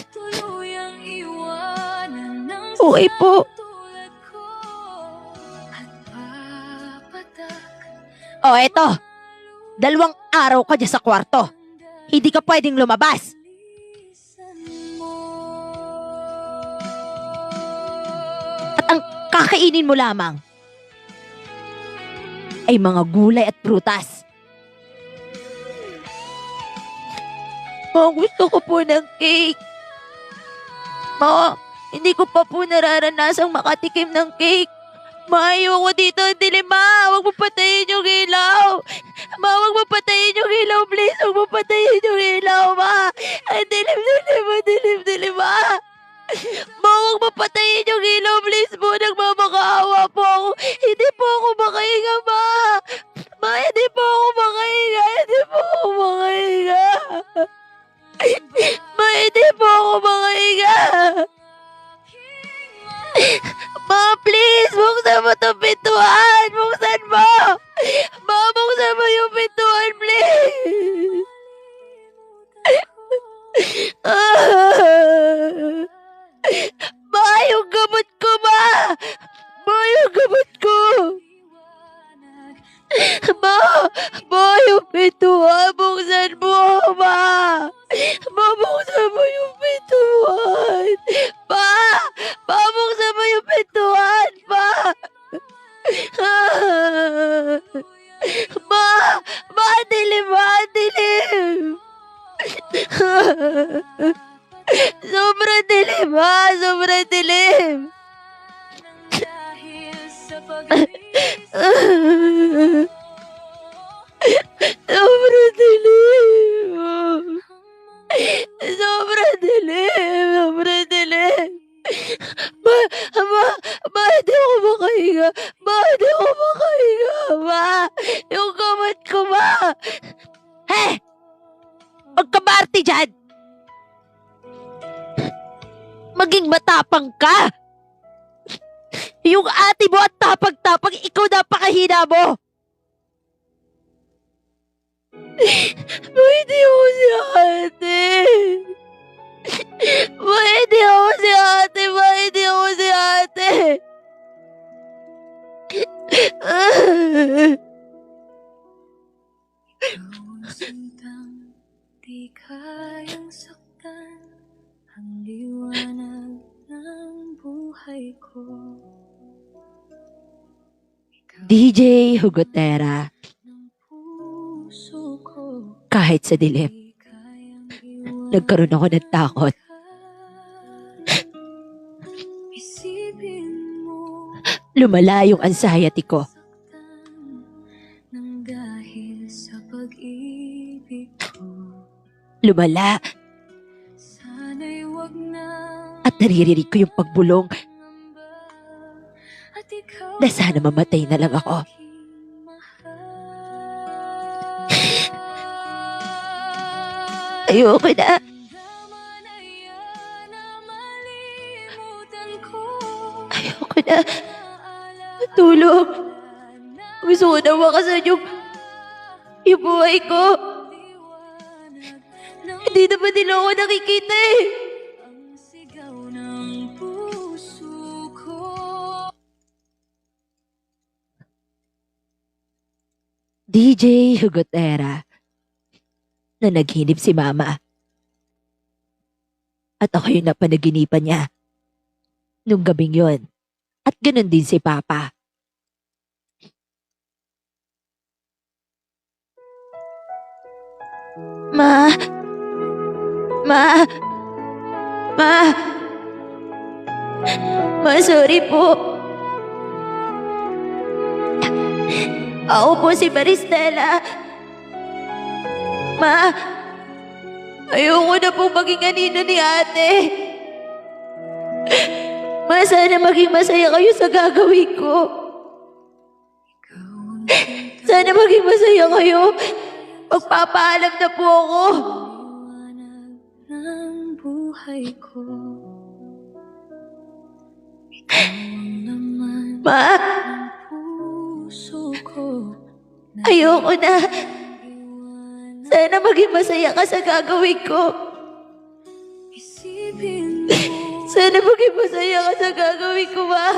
Tuluyang iwanan ng Okay po. tulad ko at papatak O eto, 2 araw ka dyan sa kwarto. Hindi ka pwedeng lumabas. lisan mo. At ang kakainin mo lamang ay mga gulay at prutas. Gusto ko po ng cake. Ma, hindi ko pa po nararanasang makatikim ng cake. Ma, ayoko dito. Ang dilim, ma. Huwag mo patayin yung ilaw. Ma, huwag mo patayin yung ilaw, please. Huwag mo patayin yung ilaw, ma. Ang dilim, ma. Ma, huwag mo patayin yung ilaw, please po. Nagmamakaawa po ako. Hindi po ako makahinga, ma. Ma, hindi po ako makahinga. Hindi po ako makahinga. Ma, hindi po ako makahinga. Ma, please, buksan mo itong pintuan. Buksan mo. Ma, buksan mo yung pintuan, please. Ma, yung gamot ko, ma. Ma, yung gamot ko. Ma, ma, yung pintuan. Buksan mo, ma. Ma, buksan mo yung pintuan. Ma, ma, buksan mo yung pintuan, ma. Ma, ma, dilim, ma, dilim. Sobrang dilim, ma. Sobrang dilim. Dahil sa pag-ibig Sobrang dilim. Sobrang dilim. Sobrang dilim. Ma, ma, hindi ako makahinga. Ma, hindi ako makahinga. Ma, yung kamot ko, Ma! Huwag ka maarte dyan! Maging matapang ka! Yung ate mo at tapang-tapang, ikaw napakahina mo! Hindi ako si ate! Hindi ako si ate! Hindi ako si ate! Sintang di kayang saktan ang liwanag ng buhay ko. DJ Hugotera, Ng puso ko, kahit sa dilim, di kayang iwanan nagkaroon ako ng takot. ka. Isipin mo, Lumala yung anxiety ko. saktan nang dahil sa pag-ibig ko. Lumala Sana'y wag na at naririnig ko yung pagbulong mangamba at ikaw na sana mamatay na lang ako. aking mahal. Ayoko na. Damdaman na yan na malimutan ko. Ayoko na. Tulog. Gusto ko na makasan yung buhay ko. Hindi naman nila ako nakikita eh. Ang sigaw ng puso ko. DJ Hugotera, na naghinip si Mama. At ako yung napanaginipan niya nung gabing yon. At ganun din si Papa. Ma! Ma! Ma! Ma, sorry po. Ako po si Maristela. Ma! Ayoko na po maging anino ni ate. Ma, sana maging masaya kayo sa gagawin ko. Sana maging masaya kayo. Magpapaalam na po ako. Liwanag ng buhay ko. Ikaw ang laman Ma, ng puso ko. ayoko na. Iwanan. Sana maging masaya ka sa gagawin ko. Isipin mo Sana maging masaya ka sa gagawin ko, Ma.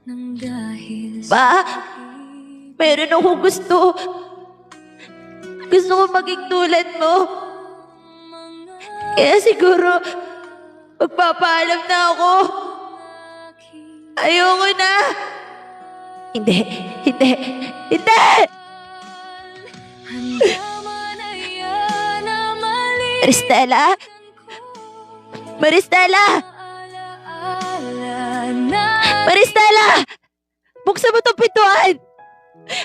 nang dahil Ma, pag-ibig meron akong gusto. Gusto ko maging tulad mo. Kaya siguro, magpapaalam na ako. aking Ayoko na. Hindi. Handaman na yan na malimutan Maristela? ko. Maristela! Alaala na Maristela! Buksan mo tong pintuan!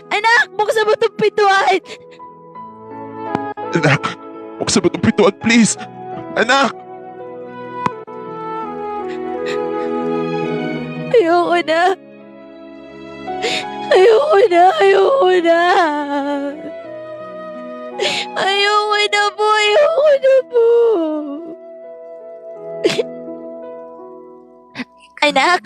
Anak, buksan mo tong pintuan! Anak, buksan mo itong pintuan, please. Anak! Ayoko na. Ayoko na. Ayoko na. Ayoko na po. Ayoko na po. Anak,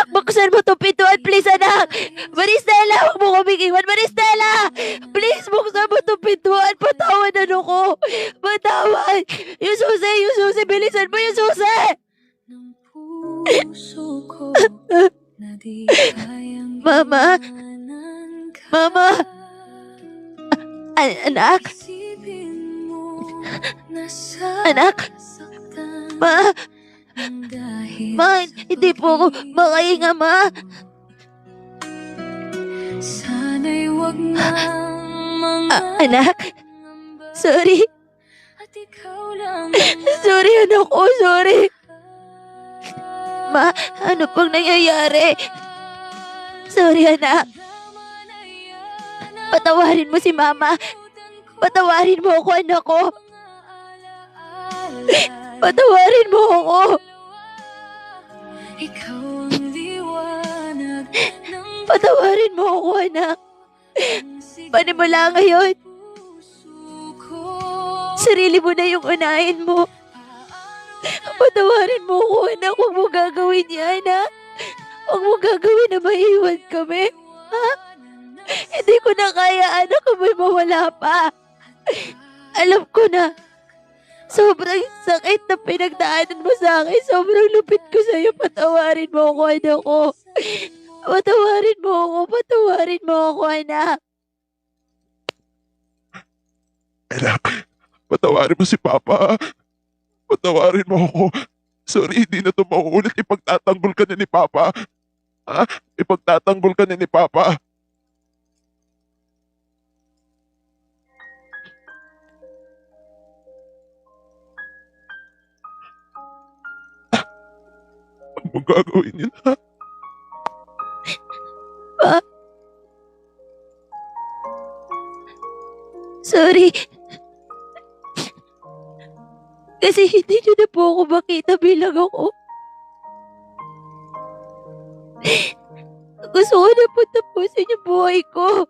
buksan mo tong pintuan, please, anak. Maristela, huwag mo kaming iwan. Maristela, please, buksan mo tong pintuan. Patawan ko. Patawan. Yung susi, bilisan mo yung susi. ng puso ko na di kayang Mama. iwanan ka. Mama. Anak, Isipin mo na Anak. sasaktan ma, nang dahil ma, sa hindi po ako pag-ibig. makahinga, ma. Sana'y wag nang Anak, sorry. at ikaw lang Sorry, anak ko, sorry. Ma, ano pang nangyayari? Sorry, anak. Patawarin mo si Mama. Patawarin mo ako, anak ko. Patawarin mo ako. Ikaw ang liwanag ng Patawarin mo ako, anak. Panimula ngayon, sarili mo na yung unahin mo. Patawarin mo ako, anak. Huwag mo gagawin yan, ha? Huwag mo gagawin na maiwan kami. Ha? Hindi ko na kaya, anak, kung may mawala pa. Alam ko na. Sobrang sakit na pinagdaanan mo sa akin. Sobrang lupit ko sa'yo. Patawarin mo ako, anak ko. Patawarin mo ako. Patawarin mo ako, anak. Anak, patawarin mo si Papa. Patawarin mo ako. Sorry, hindi na ito mauulit. Ipagtatanggol ka na ni Papa. Ha? Ipagtatanggol ka na ni Papa. Huwag mong gagawin yun, ha? Sorry. Kasi hindi niyo na po ako makita bilang ako. Gusto ko na po tapusin yung buhay ko.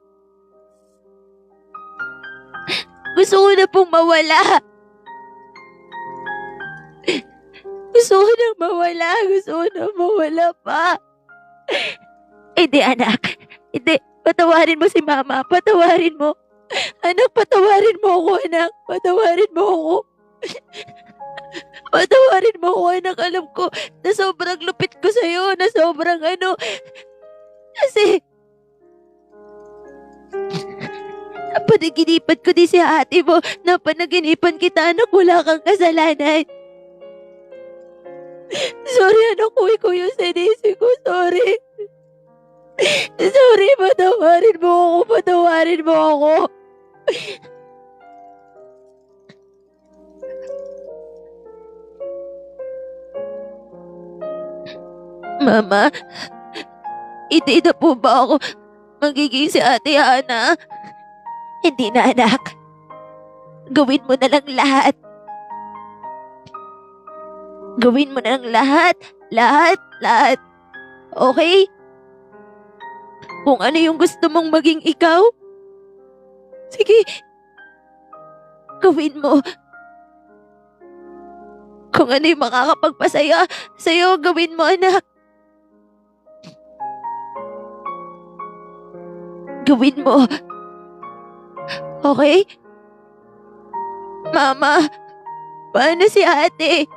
Gusto ko na pong mawala. Gusto ko na mawala. Gusto ko na mawala pa. Hindi, anak. Hindi. Patawarin mo si Mama. Patawarin mo. Anak, patawarin mo ako, anak. Patawarin mo ako. Patawarin mo ako, anak. Alam ko na sobrang lupit ko sa'yo. Na sobrang Kasi napanaginipan ko din si ate mo. Napanaginipan kita, anak. Wala kang kasalanan. Sorry, anak ko. Ikaw yung sinisi ko. Sorry. Sorry, patawarin mo ako. Patawarin mo ako. Mama, hindi na po ba ako magiging si Ate Hana? Hindi na, anak. Gawin mo na lang lahat. Gawin mo na lang lahat. Lahat. Okay? Kung ano yung gusto mong maging ikaw, sige. Gawin mo. Kung ano yung makakapagpasaya sa'yo, gawin mo, anak. Gawin mo. Okay? Mama, paano si ate?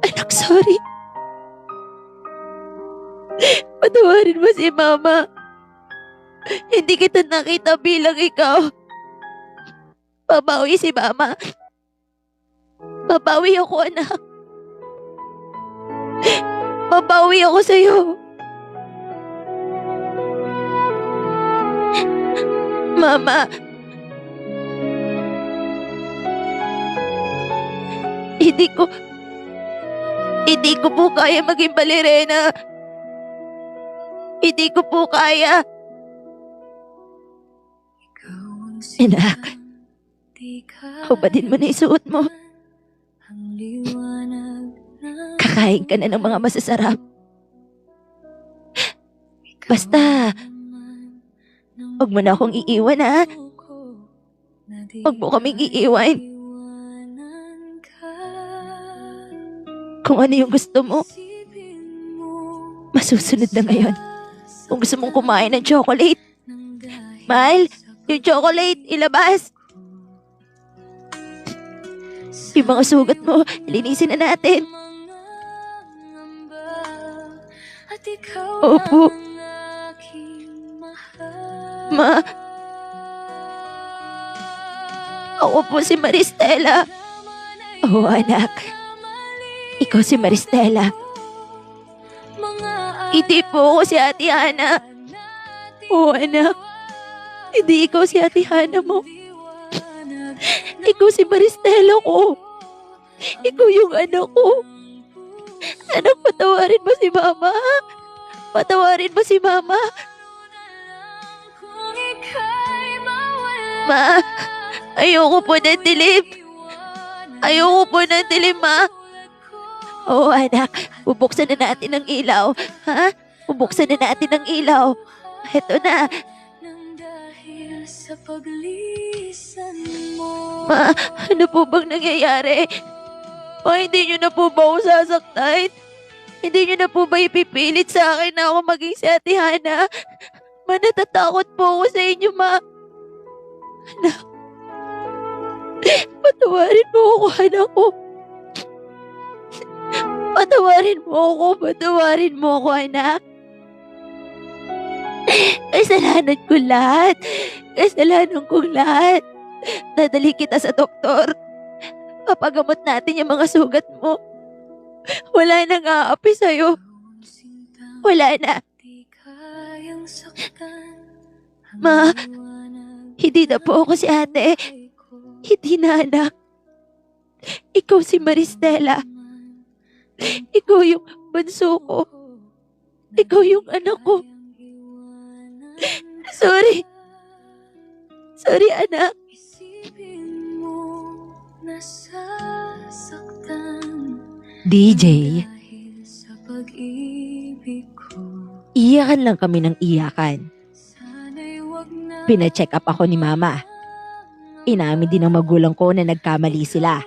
Anak, sorry. Patawarin mo si Mama. Hindi kita nakita bilang ikaw. Babawi si Mama. Babawi ako, anak. Babawi ako sa'yo. Mama. Hindi ko po kaya maging balerena. Hindi ko po kaya. Anak, hubadin mo na isuot mo. Kakain ka na ng mga masasarap. Basta, huwag mo na akong iiwan, ha? Huwag mo kaming iiwan. Kung ano yung gusto mo, masusunod na ngayon. Kung gusto mong kumain ng chocolate, Mahal, yung chocolate, ilabas. Yung mga sugat mo, linisin na natin. Opo. Ma. Ako po si Maristela. Oo, anak. Ikaw si Maristela. Hindi po ako si Ate Hana. Oo, anak. Hindi ikaw si Ate Hana mo. Ikaw si Maristela ko. Ikaw yung anak ko. Anak, patawarin mo si Mama. Patawarin mo si Mama. Ma, ayoko po ng dilim. Ayoko po ng dilim, Ma. Oo, anak. Bubuksan na natin ang ilaw. Ha? Bubuksan na natin ang ilaw. Heto na. sa paglisan mo. Ma, ano po bang nangyayari? Ma, hindi niyo na po ba ako sasaktan? Hindi niyo na po ba ipipilit sa akin na ako maging si Ate Hana? Ma, natatakot po ako sa inyo, ma. Anak. Patawarin mo ako, anak ko. Patawarin mo ako, patawarin mo ako, anak. Kasalanan ko lahat. Kasalanan ko lahat. Dadali kita sa doktor. Papagamot natin yung mga sugat mo. Wala nang aapi sa'yo. Wala na. Di kayang saktan. Ma, hindi na po ako si ate. Hindi na, anak. Ikaw si Maristela. Ikaw yung bunso ko. Ikaw yung anak ko. Sorry. Sorry, anak. Isipin mo nasasaktan DJ, dahil sa pag-ibig ko. iyakan lang kami ng iyakan. Sana'y wag na Pina-check up ako ni mama. Inamin din ng magulang ko na nagkamali sila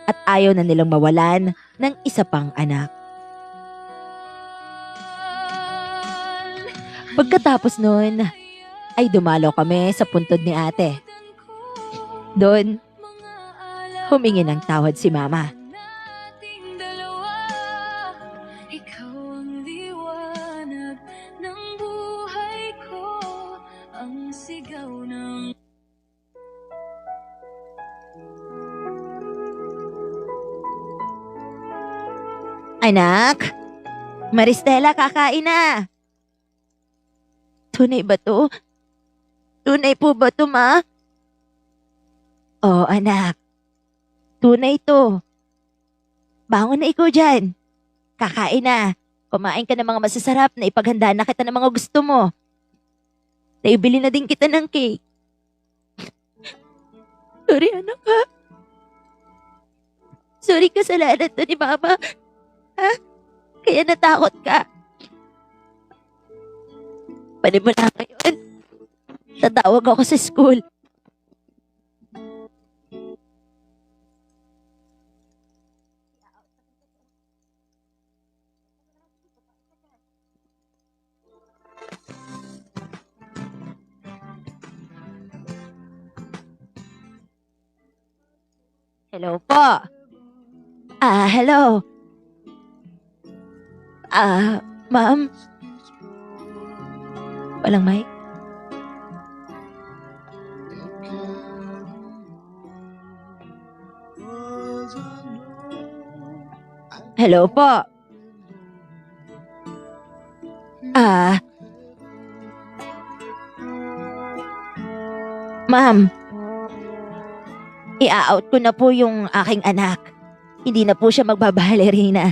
at ayaw na nilang mawalan ng isa pang anak. Pagkatapos nun, ay dumalaw kami sa puntod ni ate. Doon, humingi ng tawad si mama. nating dalawa. Ikaw ang liwanag ng buhay ko, ang sigaw ng Anak, Maristela, kakain na. Tunay ba to? Tunay po ba to, ma? Oo, anak. Tunay to. Bangon na ikaw dyan. Kakain na. Kumain ka ng mga masasarap na ipaghanda na kita ng mga gusto mo. Naibili na din kita ng cake. Sorry, anak, ha? Sorry, kasalanan to ni mama. Ha? Kaya natakot ka. Panimula ngayon, tatawag ako sa school. Hello po. Hello. Ma'am. Walang mic? Hello po. Ma'am. I-out ko na po yung aking anak. Hindi na po siya magbabalerina.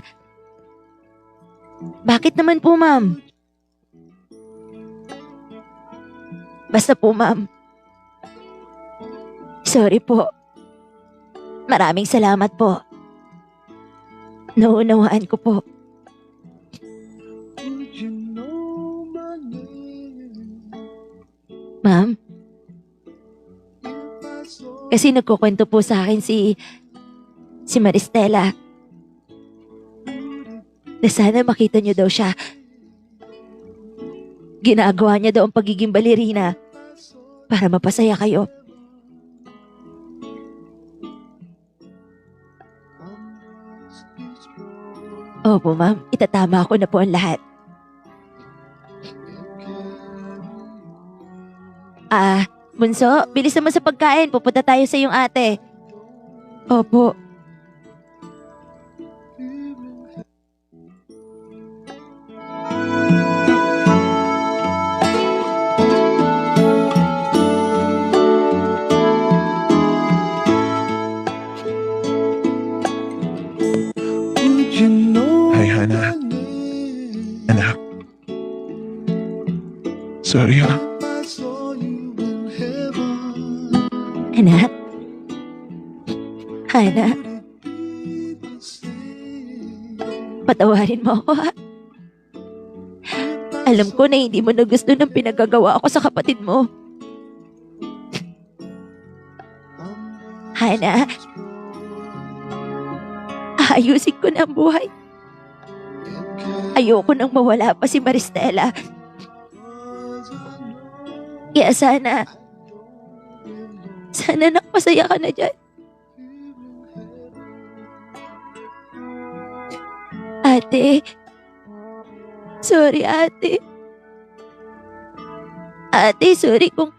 Bakit naman po, ma'am? Basta po, ma'am. Sorry po. Maraming salamat po. Nauunawaan ko po. Ma'am? Kasi nagkukwento po sa akin si Maristela. Na sana makita niyo daw siya. Ginagawa niya daw ang pagiging balerina para mapasaya kayo. Opo, ma'am. Itatama ko na po ang lahat. Bunso, bilis naman sa pagkain. Pupunta tayo sa iyong ate. Opo. Hi, Hana. Anak. Sorry, ha. Anak? Hana? Patawarin mo ako, ha? Alam ko na hindi mo na gusto ng pinagagawa ako sa kapatid mo. Hana, ayusin ko na ang buhay. Ayoko nang mawala pa si Maristela. Kaya sana nakmasaya ka na dyan. Ate, sorry ate. Ate, sorry kung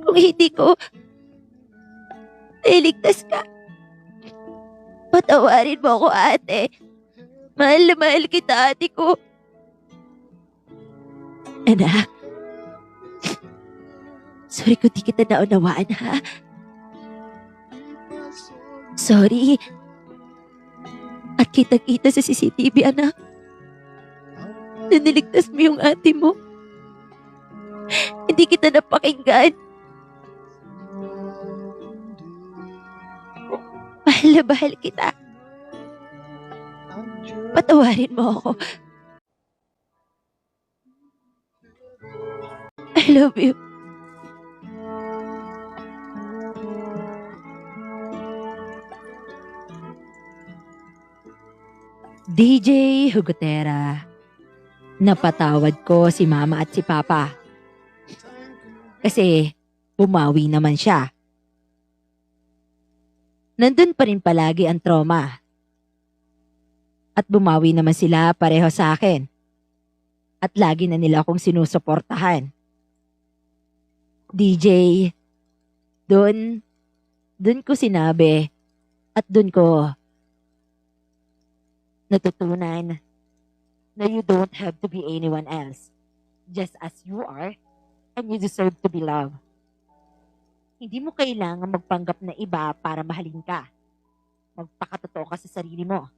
hindi ko iligtas ka. Patawarin mo ako, ate. Mahal na mahal kita, ate ko. Anak, sorry kung di kita naunawaan, ha? Sorry. At kitang-kita sa CCTV, anak. Na niligtas mo yung ate mo. Hindi kita napakinggan. Mahal na mahal kita. Patawarin mo ako. I love you. DJ Hugotera, napatawad ko si Mama at si Papa. Kasi bumawi naman siya. Nandun pa rin palagi ang trauma. At bumawi naman sila pareho sa akin. At lagi na nila akong sinusuportahan. DJ, dun ko sinabi at dun ko natutunan na you don't have to be anyone else. Just as you are, and you deserve to be loved. Hindi mo kailangan magpanggap na iba para mahalin ka. Magpakatotoo ka sa sarili mo.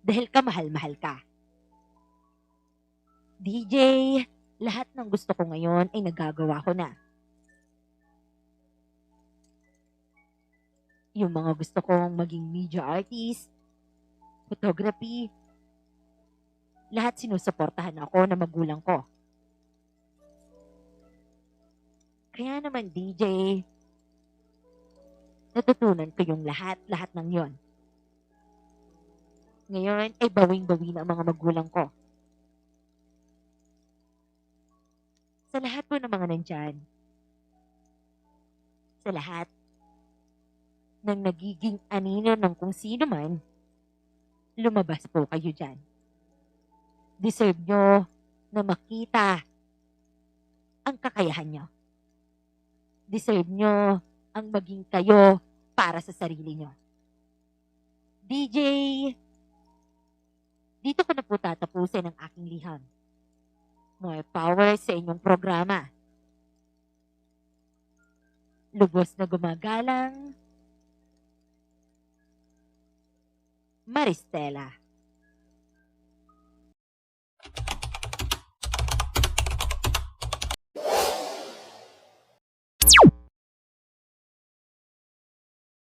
Dahil ka mahal-mahal ka. DJ, lahat ng gusto ko ngayon ay nagagawa ko na. Yung mga gusto kong maging media artist, photography, lahat sinusuportahan ako na magulang ko. Kaya naman DJ, natutunan ko yung lahat ng yon. Ngayon ay bawing-bawi na ang mga magulang ko. Sa lahat po ng mga nandyan, sa lahat ng nagiging anino ng kung sino man, lumabas po kayo dyan. Deserve nyo na makita ang kakayahan nyo. Deserve nyo ang maging kayo para sa sarili nyo. DJ, dito ko na po tatapusin ang aking liham. More power sa inyong programa. Lubos na gumagalang, Maristela.